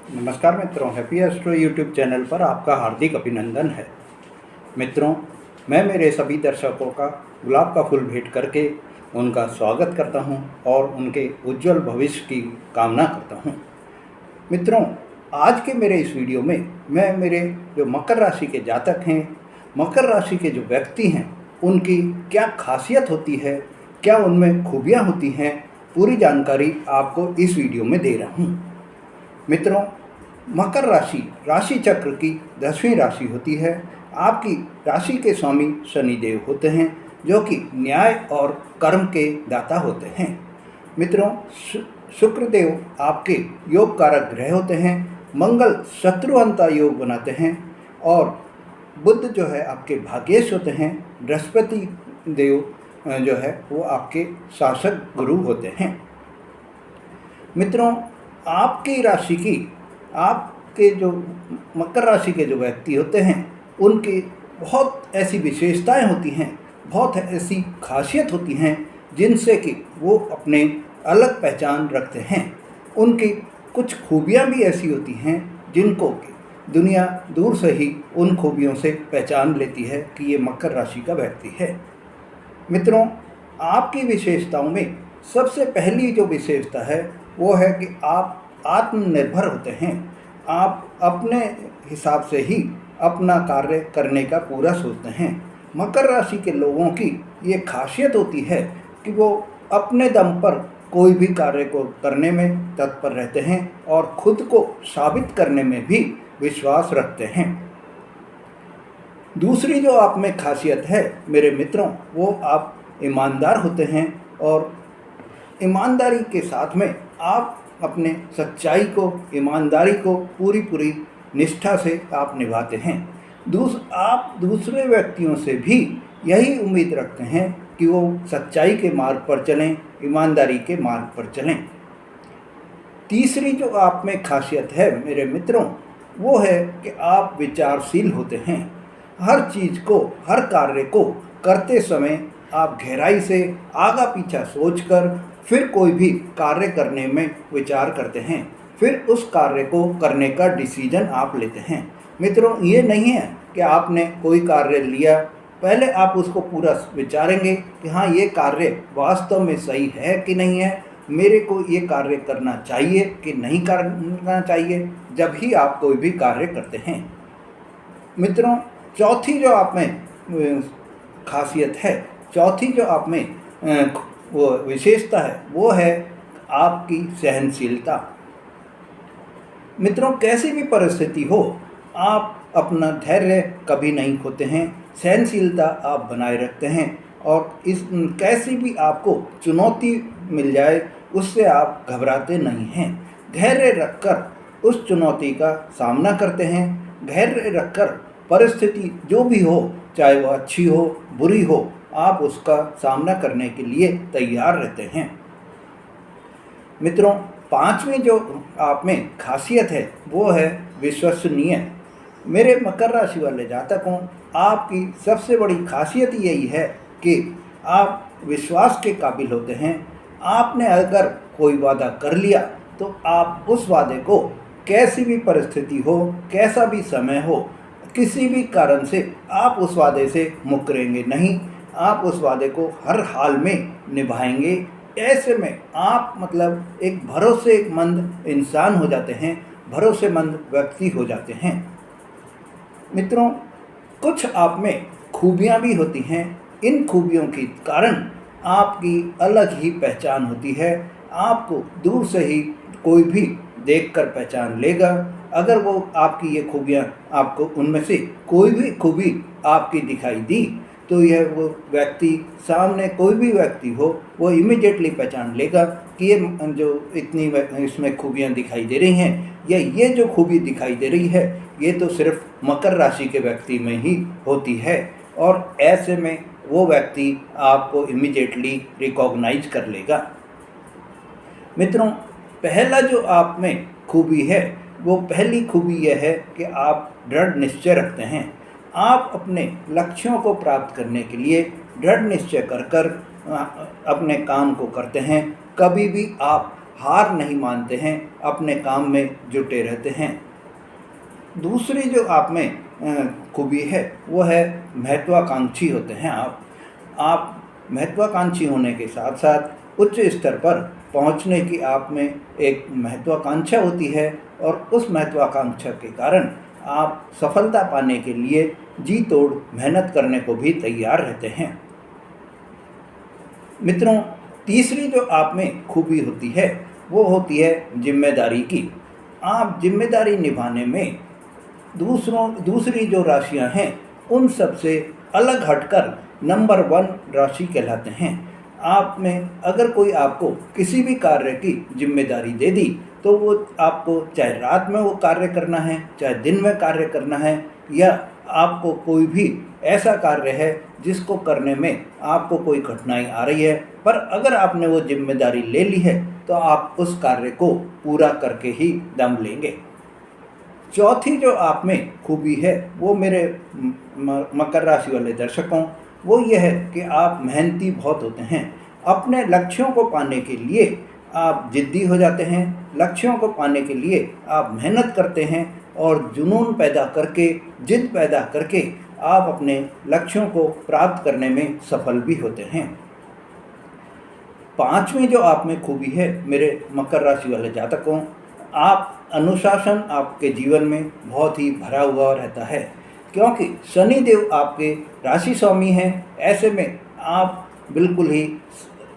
नमस्कार मित्रों, happy astro YouTube channel पर आपका हार्दिक अभिनंदन है। मित्रों, मैं मेरे सभी दर्शकों का गुलाब का फूल भेंट करके उनका स्वागत करता हूं और उनके उज्जवल भविष्य की कामना करता हूं। मित्रों, आज के मेरे इस वीडियो में मैं मेरे जो मकर राशि के जातक हैं, मकर राशि के जो व्यक्ति हैं, उनकी क्या खासियत होती है, क्या उनमें खूबियाँ होती हैं, पूरी जानकारी आपको इस वीडियो में दे रहा हूँ। मित्रों, मकर राशि राशि चक्र की 10वीं राशि होती है। आपकी राशि के स्वामी शनिदेव होते हैं, जो कि न्याय और कर्म के दाता होते हैं। मित्रों, शुक्रदेव आपके योग कारक ग्रह होते हैं। मंगल शत्रुअंता योग बनाते हैं और बुध जो है आपके भाग्येश होते हैं। बृहस्पति देव जो है वो आपके शासक गुरु होते हैं। मित्रों, आपकी राशि की आपके जो मकर राशि के जो व्यक्ति होते हैं, उनकी बहुत ऐसी विशेषताएं होती हैं, बहुत ऐसी खासियत होती हैं, जिनसे कि वो अपने अलग पहचान रखते हैं। उनकी कुछ खूबियां भी ऐसी होती हैं जिनको कि दुनिया दूर से ही उन खूबियों से पहचान लेती है कि ये मकर राशि का व्यक्ति है। मित्रों, आपकी विशेषताओं में सबसे पहली जो विशेषता है वो है कि आप आत्मनिर्भर होते हैं। आप अपने हिसाब से ही अपना कार्य करने का पूरा सोचते हैं। मकर राशि के लोगों की ये खासियत होती है कि वो अपने दम पर कोई भी कार्य को करने में तत्पर रहते हैं और खुद को साबित करने में भी विश्वास रखते हैं। दूसरी जो आप में खासियत है मेरे मित्रों, वो आप ईमानदार होते हैं और ईमानदारी के साथ में आप अपने सच्चाई को, ईमानदारी को पूरी निष्ठा से आप निभाते हैं। आप दूसरे व्यक्तियों से भी यही उम्मीद रखते हैं कि वो सच्चाई के मार्ग पर चलें, ईमानदारी के मार्ग पर चलें। तीसरी जो आप में खासियत है मेरे मित्रों, वो है कि आप विचारशील होते हैं। हर चीज़ को, हर कार्य को करते समय आप गहराई से आगा पीछा सोचकर फिर कोई भी कार्य करने में विचार करते हैं, फिर उस कार्य को करने का डिसीजन आप लेते हैं। मित्रों, ये नहीं है कि आपने कोई कार्य लिया, पहले आप उसको पूरा विचारेंगे कि हाँ, ये कार्य वास्तव में सही है कि नहीं है, मेरे को ये कार्य करना चाहिए कि नहीं करना चाहिए, जब ही आप कोई भी कार्य करते हैं। मित्रों, चौथी जो आप में खासियत है, चौथी जो आप में वो विशेषता है, वो है आपकी सहनशीलता। मित्रों, कैसी भी परिस्थिति हो, आप अपना धैर्य कभी नहीं खोते हैं, सहनशीलता आप बनाए रखते हैं और इस कैसी भी आपको चुनौती मिल जाए उससे आप घबराते नहीं हैं। धैर्य रखकर उस चुनौती का सामना करते हैं। धैर्य रखकर परिस्थिति जो भी हो, चाहे वो अच्छी हो, बुरी हो, आप उसका सामना करने के लिए तैयार रहते हैं। मित्रों, पांचवी जो आप में खासियत है वो है विश्वसनीय। मेरे मकर राशि वाले जातकों, आपकी सबसे बड़ी खासियत यही है कि आप विश्वास के काबिल होते हैं। आपने अगर कोई वादा कर लिया तो आप उस वादे को कैसी भी परिस्थिति हो, कैसा भी समय हो, किसी भी कारण से आप उस वादे से मुकरेंगे नहीं। आप उस वादे को हर हाल में निभाएंगे। ऐसे में आप मतलब एक भरोसेमंद इंसान हो जाते हैं, भरोसेमंद व्यक्ति हो जाते हैं। मित्रों, कुछ आप में खूबियां भी होती हैं। इन खूबियों के कारण आपकी अलग ही पहचान होती है। आपको दूर से ही कोई भी देखकर पहचान लेगा। अगर वो आपकी ये खूबियां, आपको उनमें से कोई भी खूबी आपकी दिखाई दी, तो यह वो व्यक्ति, सामने कोई भी व्यक्ति हो, वो इमीडिएटली पहचान लेगा कि ये जो इतनी इसमें खूबियाँ दिखाई दे रही हैं, या ये जो खूबी दिखाई दे रही है, ये तो सिर्फ मकर राशि के व्यक्ति में ही होती है। और ऐसे में वो व्यक्ति आपको इमीडिएटली रिकॉग्नाइज कर लेगा। मित्रों, पहला जो आप में खूबी है, वो पहली खूबी यह है कि आप दृढ़ निश्चय रखते हैं। आप अपने लक्ष्यों को प्राप्त करने के लिए दृढ़ निश्चय कर अपने काम को करते हैं। कभी भी आप हार नहीं मानते हैं, अपने काम में जुटे रहते हैं। दूसरी जो आप में खूबी है वो है महत्वाकांक्षी होते हैं आप महत्वाकांक्षी होने के साथ साथ उच्च स्तर पर पहुंचने की आप में एक महत्वाकांक्षा होती है और उस महत्वाकांक्षा के कारण आप सफलता पाने के लिए जी तोड़ मेहनत करने को भी तैयार रहते हैं। मित्रों, तीसरी जो आप में खूबी होती है वो होती है जिम्मेदारी की। आप जिम्मेदारी निभाने में दूसरी जो राशियां हैं उन सब से अलग हटकर नंबर 1 राशि कहलाते हैं। आप में अगर कोई आपको किसी भी कार्य की जिम्मेदारी दे दी तो वो आपको चाहे रात में वो कार्य करना है, चाहे दिन में कार्य करना है, या आपको कोई भी ऐसा कार्य है जिसको करने में आपको कोई कठिनाई आ रही है, पर अगर आपने वो जिम्मेदारी ले ली है तो आप उस कार्य को पूरा करके ही दम लेंगे। चौथी जो आप में खूबी है वो मेरे मकर राशि वाले दर्शकों, वो ये है कि आप मेहनती बहुत होते हैं। अपने लक्ष्यों को पाने के लिए आप जिद्दी हो जाते हैं, लक्ष्यों को पाने के लिए आप मेहनत करते हैं और जुनून पैदा करके, जिद पैदा करके आप अपने लक्ष्यों को प्राप्त करने में सफल भी होते हैं। पांचवी जो आप में खूबी है मेरे मकर राशि वाले जातकों, आप अनुशासन आपके जीवन में बहुत ही भरा हुआ रहता है, क्योंकि शनि देव आपके राशि स्वामी हैं। ऐसे में आप बिल्कुल ही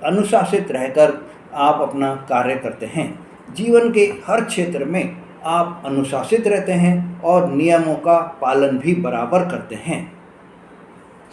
अनुशासित रहकर आप अपना कार्य करते हैं। जीवन के हर क्षेत्र में आप अनुशासित रहते हैं और नियमों का पालन भी बराबर करते हैं।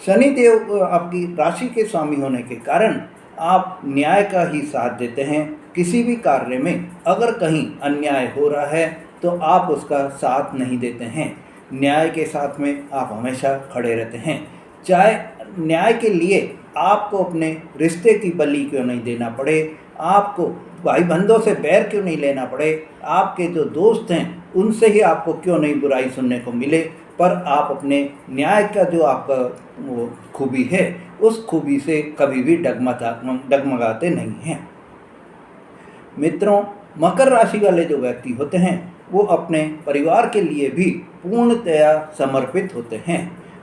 शनि देव आपकी राशि के स्वामी होने के कारण आप न्याय का ही साथ देते हैं। किसी भी कार्य में अगर कहीं अन्याय हो रहा है तो आप उसका साथ नहीं देते हैं, न्याय के साथ में आप हमेशा खड़े रहते हैं। चाहे न्याय के लिए आपको अपने रिश्ते की बलि क्यों नहीं देना पड़े, आपको भाई बंधों से बैर क्यों नहीं लेना पड़े, आपके जो दोस्त हैं उनसे ही आपको क्यों नहीं बुराई सुनने को मिले, पर आप अपने न्याय का जो आपका वो खूबी है उस खूबी से कभी भी डगमगाते नहीं हैं। मित्रों, मकर राशि वाले जो व्यक्ति होते हैं वो अपने परिवार के लिए भी पूर्णतया समर्पित होते हैं।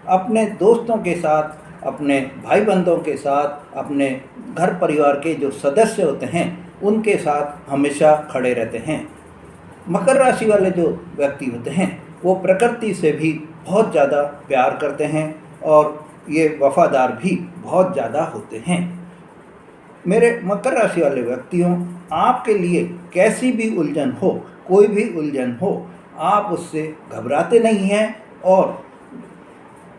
अपने दोस्तों के साथ, अपने भाई बंधों के साथ, अपने घर परिवार के जो सदस्य होते हैं उनके साथ हमेशा खड़े रहते हैं। मकर राशि वाले जो व्यक्ति होते हैं वो प्रकृति से भी बहुत ज़्यादा प्यार करते हैं और ये वफादार भी बहुत ज़्यादा होते हैं। मेरे मकर राशि वाले व्यक्तियों, आपके लिए कैसी भी उलझन हो, कोई भी उलझन हो, आप उससे घबराते नहीं हैं। और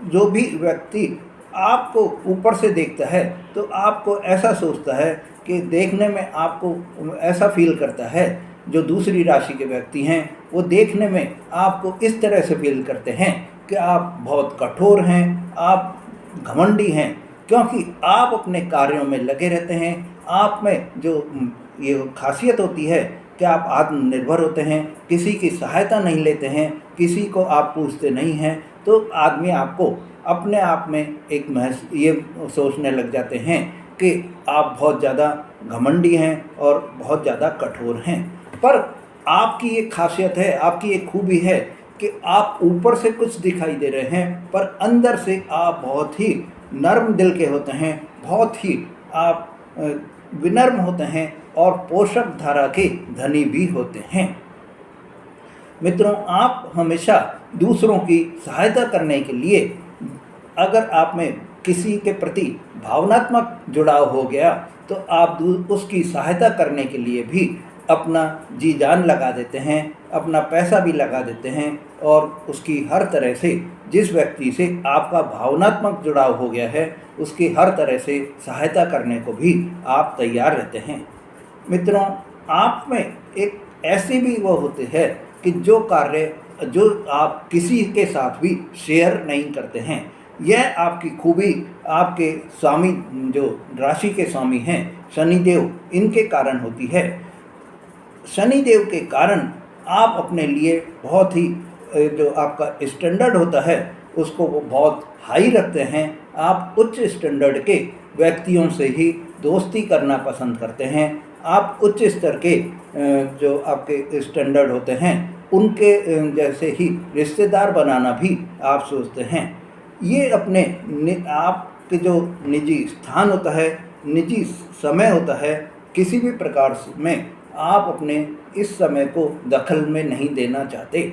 जो भी व्यक्ति आपको ऊपर से देखता है तो आपको ऐसा सोचता है कि देखने में आपको ऐसा फील करता है, जो दूसरी राशि के व्यक्ति हैं वो देखने में आपको इस तरह से फील करते हैं कि आप बहुत कठोर हैं, आप घमंडी हैं, क्योंकि आप अपने कार्यों में लगे रहते हैं। आप में जो ये खासियत होती है कि आप आत्मनिर्भर होते हैं, किसी की सहायता नहीं लेते हैं, किसी को आप पूछते नहीं हैं, तो आदमी आपको अपने आप में एक ये सोचने लग जाते हैं कि आप बहुत ज़्यादा घमंडी हैं और बहुत ज़्यादा कठोर हैं। पर आपकी एक खासियत है, आपकी एक खूबी है कि आप ऊपर से कुछ दिखाई दे रहे हैं पर अंदर से आप बहुत ही नर्म दिल के होते हैं, बहुत ही आप विनम्र होते हैं और पोषक धारा के धनी भी होते हैं। मित्रों, आप हमेशा दूसरों की सहायता करने के लिए, अगर आप में किसी के प्रति भावनात्मक जुड़ाव हो गया तो आप उसकी सहायता करने के लिए भी अपना जी जान लगा देते हैं, अपना पैसा भी लगा देते हैं और उसकी हर तरह से, जिस व्यक्ति से आपका भावनात्मक जुड़ाव हो गया है उसकी हर तरह से सहायता करने को भी आप तैयार रहते हैं। मित्रों, आप में एक ऐसी भी वो होते हैं कि जो कार्य जो आप किसी के साथ भी शेयर नहीं करते हैं। यह आपकी खूबी आपके स्वामी, जो राशि के स्वामी हैं शनिदेव, इनके कारण होती है। शनिदेव के कारण आप अपने लिए बहुत ही जो आपका स्टैंडर्ड होता है उसको वो बहुत हाई रखते हैं। आप उच्च स्टैंडर्ड के व्यक्तियों से ही दोस्ती करना पसंद करते हैं। आप उच्च स्तर के जो आपके स्टैंडर्ड होते हैं उनके जैसे ही रिश्तेदार बनाना भी आप सोचते हैं। ये अपने आपके जो निजी स्थान होता है, निजी समय होता है, किसी भी प्रकार में आप अपने इस समय को दखल में नहीं देना चाहते।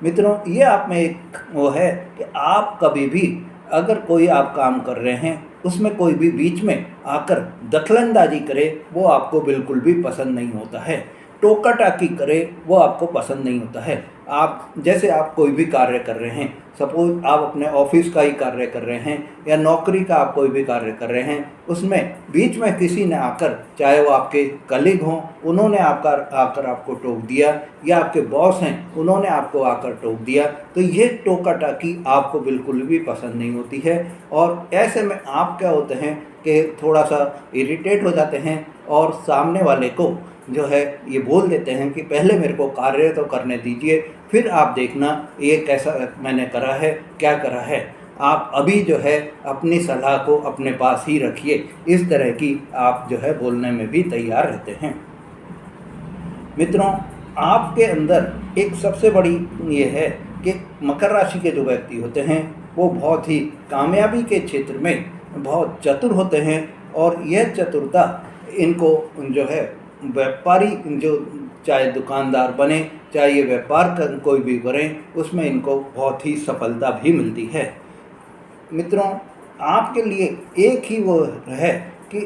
मित्रों, ये आप में एक वो है कि आप कभी भी अगर कोई आप काम कर रहे हैं उसमें कोई भी बीच में आकर दखलंदाजी करे वो आपको बिल्कुल भी पसंद नहीं होता है। टोका टाकी करे वो आपको पसंद नहीं होता है। आप जैसे आप कोई भी कार्य कर रहे हैं, सपोज आप अपने ऑफिस का ही कार्य कर रहे हैं या नौकरी का आप कोई भी कार्य कर रहे हैं, उसमें बीच में किसी ने आकर, चाहे वो आपके कलीग हों, उन्होंने आकर आपको टोक दिया, या आपके बॉस हैं उन्होंने आपको आकर टोक दिया, तो ये टोका टाकी आपको बिल्कुल भी पसंद नहीं होती है। और ऐसे में आप क्या होते हैं कि थोड़ा सा इरिटेट हो जाते हैं और सामने वाले को जो है ये बोल देते हैं कि पहले मेरे को कार्य तो करने दीजिए, फिर आप देखना ये कैसा मैंने करा है, क्या करा है। आप अभी जो है अपनी सलाह को अपने पास ही रखिए। इस तरह की आप जो है बोलने में भी तैयार रहते हैं। मित्रों, आपके अंदर एक सबसे बड़ी ये है कि मकर राशि के जो व्यक्ति होते हैं वो बहुत ही कामयाबी के क्षेत्र में बहुत चतुर होते हैं, और यह चतुरता इनको जो है व्यापारी, जो चाहे दुकानदार बने, चाहे ये व्यापार कोई भी करें, उसमें इनको बहुत ही सफलता भी मिलती है। मित्रों, आपके लिए एक ही वो है कि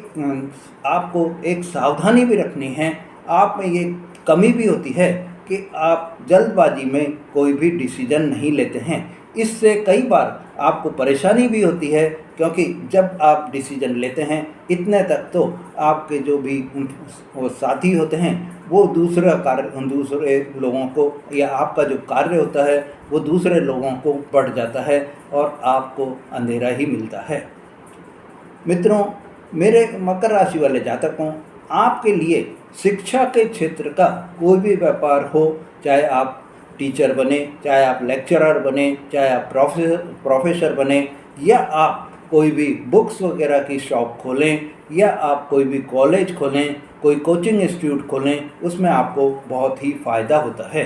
आपको एक सावधानी भी रखनी है। आप में ये कमी भी होती है कि आप जल्दबाजी में कोई भी डिसीजन नहीं लेते हैं। इससे कई बार आपको परेशानी भी होती है, क्योंकि जब आप डिसीजन लेते हैं इतने तक तो आपके जो भी वो साथी होते हैं वो दूसरे लोगों को, या आपका जो कार्य होता है वो दूसरे लोगों को बढ़ जाता है और आपको अंधेरा ही मिलता है। मित्रों, मेरे मकर राशि वाले जातकों, आपके लिए शिक्षा के क्षेत्र का कोई भी व्यापार हो, चाहे आप टीचर बने, चाहे आप लेक्चरर बने, चाहे आप प्रोफेसर बने, या आप कोई भी बुक्स वगैरह की शॉप खोलें, या आप कोई भी कॉलेज खोलें, कोई कोचिंग इंस्टीट्यूट खोलें, उसमें आपको बहुत ही फ़ायदा होता है।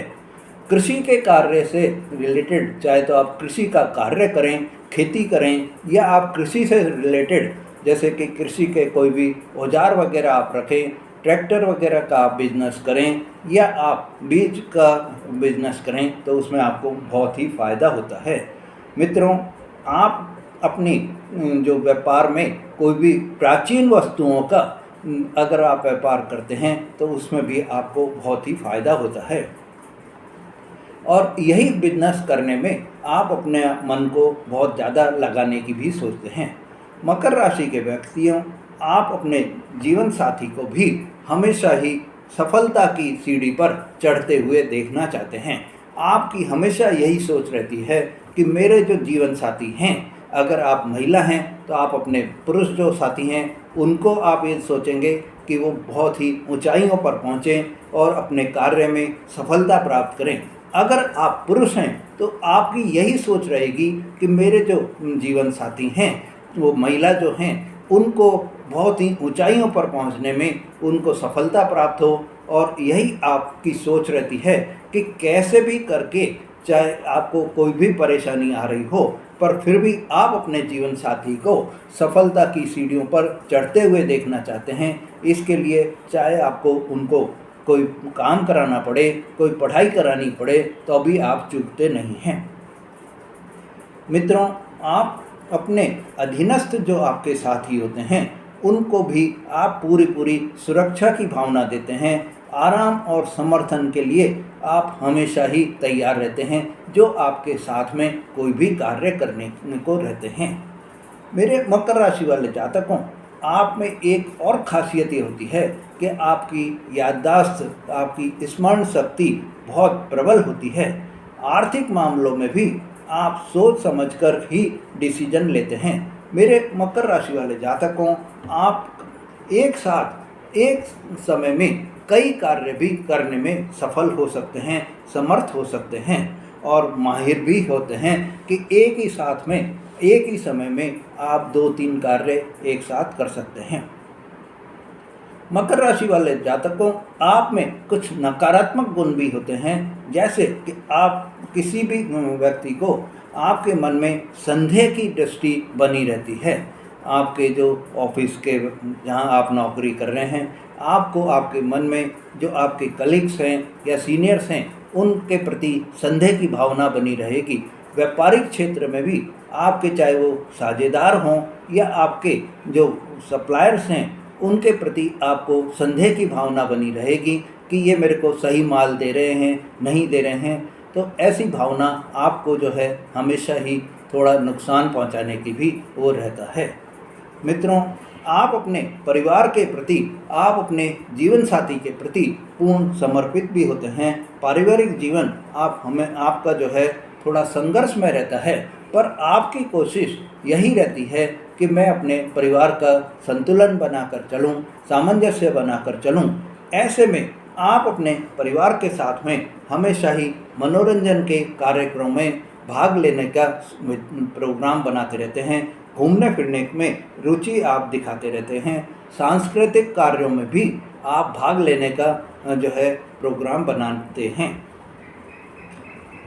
कृषि के कार्य से रिलेटेड, चाहे तो आप कृषि का कार्य करें, खेती करें, या आप कृषि से रिलेटेड जैसे कि कृषि के कोई भी औजार वगैरह आप रखें, ट्रैक्टर वगैरह का आप बिजनेस करें, या आप बीज का बिजनेस करें, तो उसमें आपको बहुत ही फ़ायदा होता है। मित्रों, आप अपनी जो व्यापार में कोई भी प्राचीन वस्तुओं का अगर आप व्यापार करते हैं तो उसमें भी आपको बहुत ही फ़ायदा होता है, और यही बिजनेस करने में आप अपने मन को बहुत ज़्यादा लगाने की भी सोचते हैं। मकर राशि के व्यक्तियों, आप अपने जीवन साथी को भी हमेशा ही सफलता की सीढ़ी पर चढ़ते हुए देखना चाहते हैं। आपकी हमेशा यही सोच रहती है कि मेरे जो जीवन साथी हैं, अगर आप महिला हैं तो आप अपने पुरुष जो साथी हैं उनको आप ये सोचेंगे कि वो बहुत ही ऊंचाइयों पर पहुँचें और अपने कार्य में सफलता प्राप्त करें। अगर आप पुरुष हैं तो आपकी यही सोच रहेगी कि मेरे जो जीवन साथी हैं, वो महिला जो हैं, उनको बहुत ही ऊंचाइयों पर पहुंचने में उनको सफलता प्राप्त हो, और यही आपकी सोच रहती है कि कैसे भी करके, चाहे आपको कोई भी परेशानी आ रही हो, पर फिर भी आप अपने जीवन साथी को सफलता की सीढ़ियों पर चढ़ते हुए देखना चाहते हैं। इसके लिए चाहे आपको उनको कोई काम कराना पड़े, कोई पढ़ाई करानी पड़े, तो अभी आप चूकते नहीं हैं। मित्रों, आप अपने अधीनस्थ जो आपके साथी होते हैं उनको भी आप पूरी सुरक्षा की भावना देते हैं। आराम और समर्थन के लिए आप हमेशा ही तैयार रहते हैं, जो आपके साथ में कोई भी कार्य करने को रहते हैं। मेरे मकर राशि वाले जातकों, आप में एक और खासियत ये होती है कि आपकी याददाश्त, आपकी स्मरण शक्ति बहुत प्रबल होती है। आर्थिक मामलों में भी आप सोच समझकर ही डिसीजन लेते हैं। मेरे मकर राशि वाले जातकों, आप एक साथ एक समय में कई कार्य भी करने में सफल हो सकते हैं, समर्थ हो सकते हैं, और माहिर भी होते हैं कि एक ही साथ में, एक ही समय में आप 2-3 कार्य एक साथ कर सकते हैं। मकर राशि वाले जातकों, आप में कुछ नकारात्मक गुण भी होते हैं, जैसे कि आप किसी भी व्यक्ति को आपके मन में संदेह की दृष्टि बनी रहती है। आपके जो ऑफिस के जहां आप नौकरी कर रहे हैं, आपको आपके मन में जो आपके कलीग्स हैं या सीनियर्स हैं उनके प्रति संदेह की भावना बनी रहेगी। व्यापारिक क्षेत्र में भी आपके, चाहे वो साझेदार हों या आपके जो सप्लायर्स हैं, उनके प्रति आपको संदेह की भावना बनी रहेगी कि ये मेरे को सही माल दे रहे हैं, नहीं दे रहे हैं। तो ऐसी भावना आपको जो है हमेशा ही थोड़ा नुकसान पहुंचाने की भी वो रहता है। मित्रों, आप अपने परिवार के प्रति, आप अपने जीवन साथी के प्रति पूर्ण समर्पित भी होते हैं। पारिवारिक जीवन आपका जो है थोड़ा संघर्ष में रहता है, पर आपकी कोशिश यही रहती है कि मैं अपने परिवार का संतुलन बनाकर चलूं, सामंजस्य बनाकर चलूं। ऐसे में आप अपने परिवार के साथ में हमेशा ही मनोरंजन के कार्यक्रमों में भाग लेने का प्रोग्राम बनाते रहते हैं। घूमने फिरने में रुचि आप दिखाते रहते हैं। सांस्कृतिक कार्यों में भी आप भाग लेने का जो है प्रोग्राम बनाते हैं।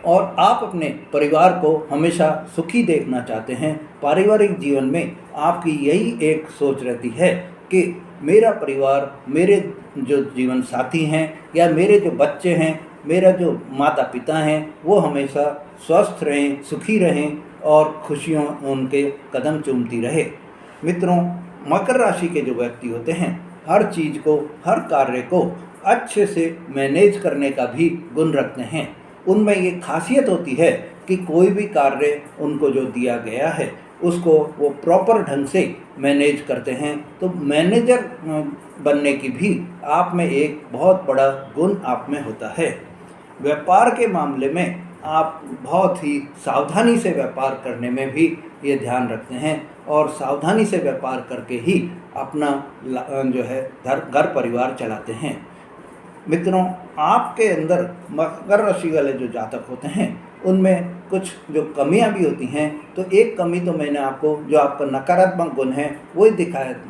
और आप अपने परिवार को हमेशा सुखी देखना चाहते हैं। पारिवारिक जीवन में आपकी यही एक सोच रहती है कि मेरा परिवार, मेरे जो जीवन साथी हैं या मेरे जो बच्चे हैं, मेरा जो माता पिता हैं, वो हमेशा स्वस्थ रहें, सुखी रहें और खुशियों उनके कदम चूमती रहे। मित्रों, मकर राशि के जो व्यक्ति होते हैं, हर चीज़ को, हर कार्य को अच्छे से मैनेज करने का भी गुण रखते हैं। उनमें ये खासियत होती है कि कोई भी कार्य उनको जो दिया गया है उसको वो प्रॉपर ढंग से मैनेज करते हैं। तो मैनेजर बनने की भी आप में एक बहुत बड़ा गुण आप में होता है। व्यापार के मामले में आप बहुत ही सावधानी से व्यापार करने में भी ये ध्यान रखते हैं और सावधानी से व्यापार करके ही अपना जो है घर परिवार चलाते हैं। मित्रों, आपके अंदर मकर राशि वाले जो जातक होते हैं उनमें कुछ जो कमियां भी होती हैं। तो एक कमी तो मैंने आपको, जो आपका नकारात्मक गुण है, वो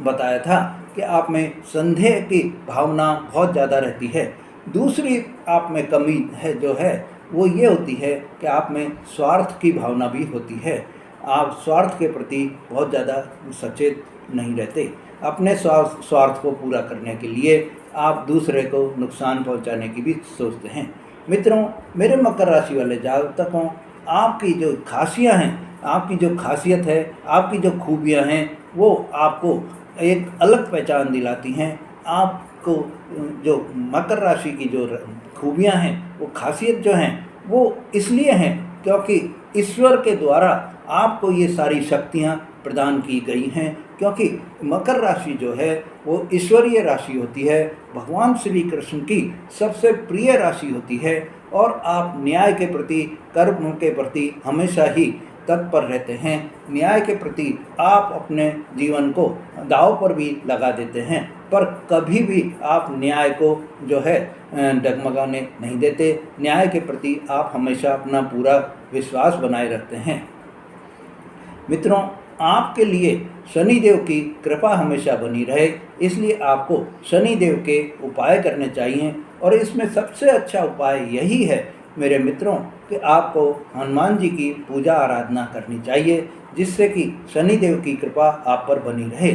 बताया था कि आप में संदेह की भावना बहुत ज़्यादा रहती है। दूसरी आप में कमी है जो है वो ये होती है कि आप में स्वार्थ की भावना भी होती है। आप स्वार्थ के प्रति बहुत ज़्यादा सचेत नहीं रहते। अपने स्वार्थ को पूरा करने के लिए आप दूसरे को नुकसान पहुंचाने की भी सोचते हैं। मित्रों, मेरे मकर राशि वाले जातकों, आपकी जो खासियां हैं, आपकी जो खासियत है, आपकी जो खूबियां हैं, वो आपको एक अलग पहचान दिलाती हैं। आपको जो मकर राशि की जो खूबियां हैं, वो खासियत जो हैं, वो इसलिए हैं क्योंकि ईश्वर के द्वारा आपको ये सारी शक्तियाँ प्रदान की गई हैं। क्योंकि मकर राशि जो है वो ईश्वरीय राशि होती है, भगवान श्री कृष्ण की सबसे प्रिय राशि होती है और आप न्याय के प्रति, कर्म के प्रति हमेशा ही तत्पर रहते हैं। न्याय के प्रति आप अपने जीवन को दांव पर भी लगा देते हैं, पर कभी भी आप न्याय को जो है डगमगाने नहीं देते। न्याय के प्रति आप हमेशा अपना पूरा विश्वास बनाए रखते हैं। मित्रों, आपके लिए शनिदेव की कृपा हमेशा बनी रहे, इसलिए आपको शनिदेव के उपाय करने चाहिए। और इसमें सबसे अच्छा उपाय यही है मेरे मित्रों कि आपको हनुमान जी की पूजा आराधना करनी चाहिए, जिससे कि शनिदेव की कृपा आप पर बनी रहे।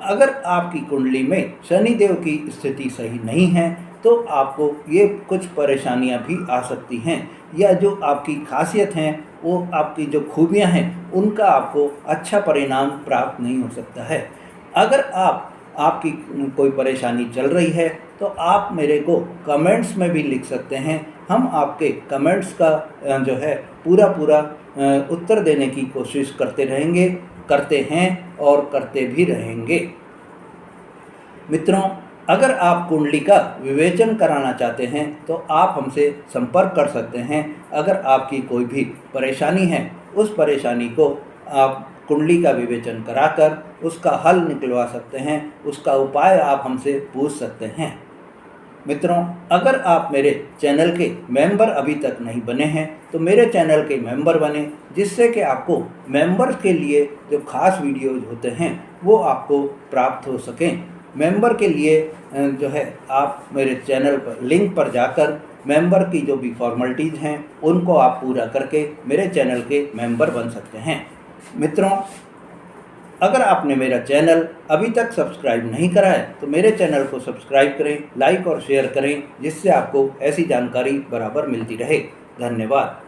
अगर आपकी कुंडली में शनिदेव की स्थिति सही नहीं है तो आपको ये कुछ परेशानियां भी आ सकती हैं, या जो आपकी खासियत हैं, वो आपकी जो खूबियां हैं, उनका आपको अच्छा परिणाम प्राप्त नहीं हो सकता है। अगर आपकी कोई परेशानी चल रही है तो आप मेरे को कमेंट्स में भी लिख सकते हैं। हम आपके कमेंट्स का जो है पूरा उत्तर देने की कोशिश करते रहेंगे, करते हैं और करते भी रहेंगे। मित्रों, अगर आप कुंडली का विवेचन कराना चाहते हैं तो आप हमसे संपर्क कर सकते हैं। अगर आपकी कोई भी परेशानी है, उस परेशानी को आप कुंडली का विवेचन कराकर उसका हल निकलवा सकते हैं, उसका उपाय आप हमसे पूछ सकते हैं। मित्रों, अगर आप मेरे चैनल के मेंबर अभी तक नहीं बने हैं तो मेरे चैनल के मेंबर बने, जिससे कि आपको मेंबर्स के लिए जो खास वीडियोज होते हैं वो आपको प्राप्त हो सकें। मेंबर के लिए जो है आप मेरे चैनल पर लिंक पर जाकर मेंबर की जो भी फॉर्मेलिटीज़ हैं उनको आप पूरा करके मेरे चैनल के मेंबर बन सकते हैं। मित्रों, अगर आपने मेरा चैनल अभी तक सब्सक्राइब नहीं करा है तो मेरे चैनल को सब्सक्राइब करें, लाइक और शेयर करें, जिससे आपको ऐसी जानकारी बराबर मिलती रहे। धन्यवाद।